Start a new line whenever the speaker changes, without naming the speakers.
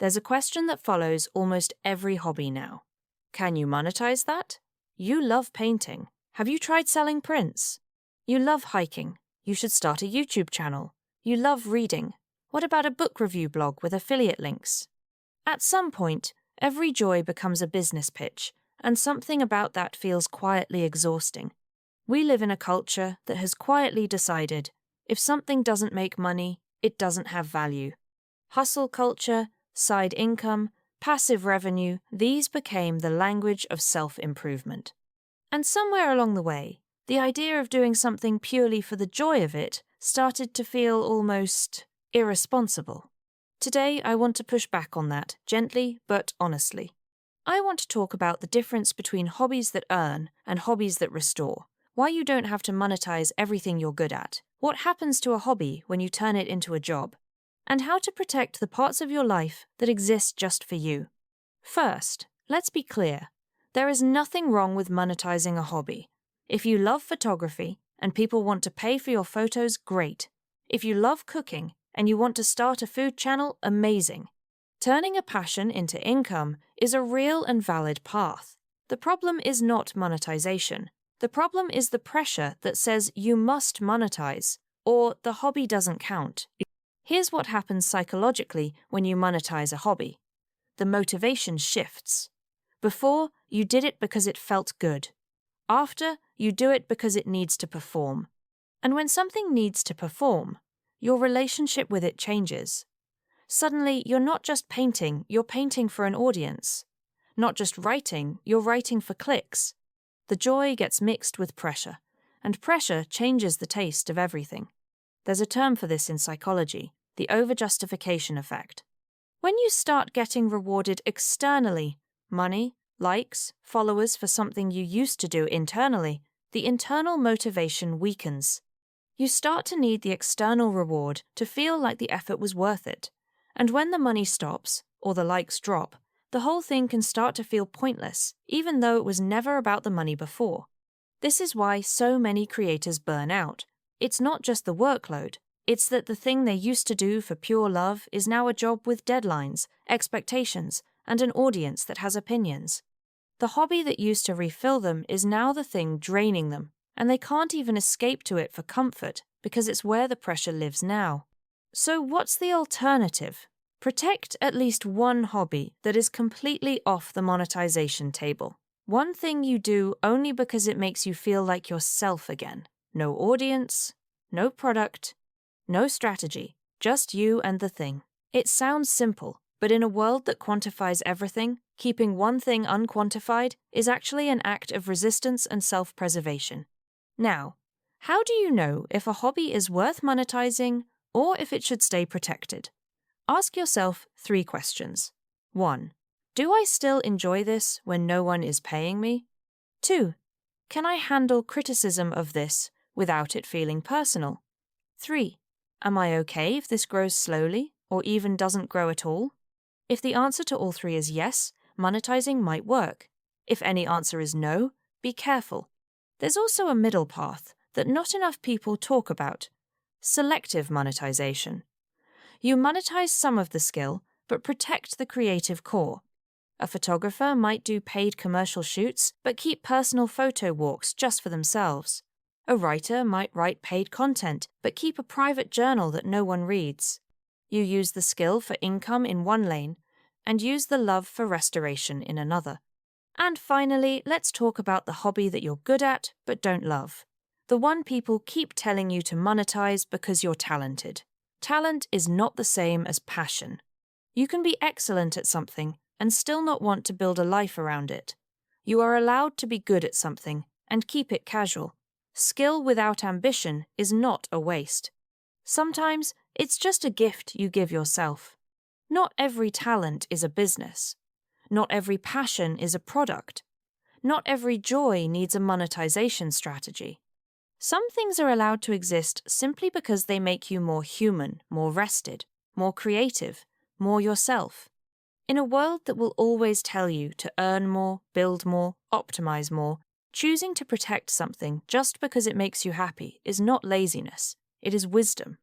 There's a question that follows almost every hobby now. Can you monetize that? You love painting. Have you tried selling prints? You love hiking. You should start a YouTube channel. You love reading. What about a book review blog with affiliate links? At some point, every joy becomes a business pitch, and something about that feels quietly exhausting. We live in a culture that has quietly decided if something doesn't make money, it doesn't have value. Hustle culture, side income, passive revenue, these became the language of self-improvement. And somewhere along the way, the idea of doing something purely for the joy of it started to feel almost irresponsible. Today, I want to push back on that, gently but honestly. I want to talk about the difference between hobbies that earn and hobbies that restore, why you don't have to monetize everything you're good at, what happens to a hobby when you turn it into a job, and how to protect the parts of your life that exist just for you. First, let's be clear. There is nothing wrong with monetizing a hobby. If you love photography and people want to pay for your photos, great. If you love cooking and you want to start a food channel, amazing. Turning a passion into income is a real and valid path. The problem is not monetization. The problem is the pressure that says you must monetize, or the hobby doesn't count. Here's what happens psychologically when you monetize a hobby. The motivation shifts. Before, you did it because it felt good. After, you do it because it needs to perform. And when something needs to perform, your relationship with it changes. Suddenly, you're not just painting, you're painting for an audience. Not just writing, you're writing for clicks. The joy gets mixed with pressure, and pressure changes the taste of everything. There's a term for this in psychology, the overjustification effect. When you start getting rewarded externally, money, likes, followers for something you used to do internally, the internal motivation weakens. You start to need the external reward to feel like the effort was worth it. And when the money stops, or the likes drop, the whole thing can start to feel pointless, even though it was never about the money before. This is why so many creators burn out. It's not just the workload. It's that the thing they used to do for pure love is now a job with deadlines, expectations, and an audience that has opinions. The hobby that used to refill them is now the thing draining them, and they can't even escape to it for comfort because it's where the pressure lives now. So what's the alternative? Protect at least one hobby that is completely off the monetization table. One thing you do only because it makes you feel like yourself again. No audience, no product, no strategy, just you and the thing. It sounds simple, but in a world that quantifies everything, keeping one thing unquantified is actually an act of resistance and self-preservation. Now, how do you know if a hobby is worth monetizing or if it should stay protected? Ask yourself 3 questions. 1. Do I still enjoy this when no one is paying me? 2. Can I handle criticism of this without it feeling personal? 3. Am I okay if this grows slowly or even doesn't grow at all? If the answer to all 3 is yes, monetizing might work. If any answer is no, be careful. There's also a middle path that not enough people talk about: selective monetization. You monetize some of the skill, but protect the creative core. A photographer might do paid commercial shoots, but keep personal photo walks just for themselves. A writer might write paid content, but keep a private journal that no one reads. You use the skill for income in one lane, and use the love for restoration in another. And finally, let's talk about the hobby that you're good at, but don't love. The one people keep telling you to monetize because you're talented. Talent is not the same as passion. You can be excellent at something and still not want to build a life around it. You are allowed to be good at something and keep it casual. Skill without ambition is not a waste. Sometimes it's just a gift you give yourself. Not every talent is a business. Not every passion is a product. Not every joy needs a monetization strategy. Some things are allowed to exist simply because they make you more human, more rested, more creative, more yourself. In a world that will always tell you to earn more, build more, optimize more, choosing to protect something just because it makes you happy is not laziness, it is wisdom.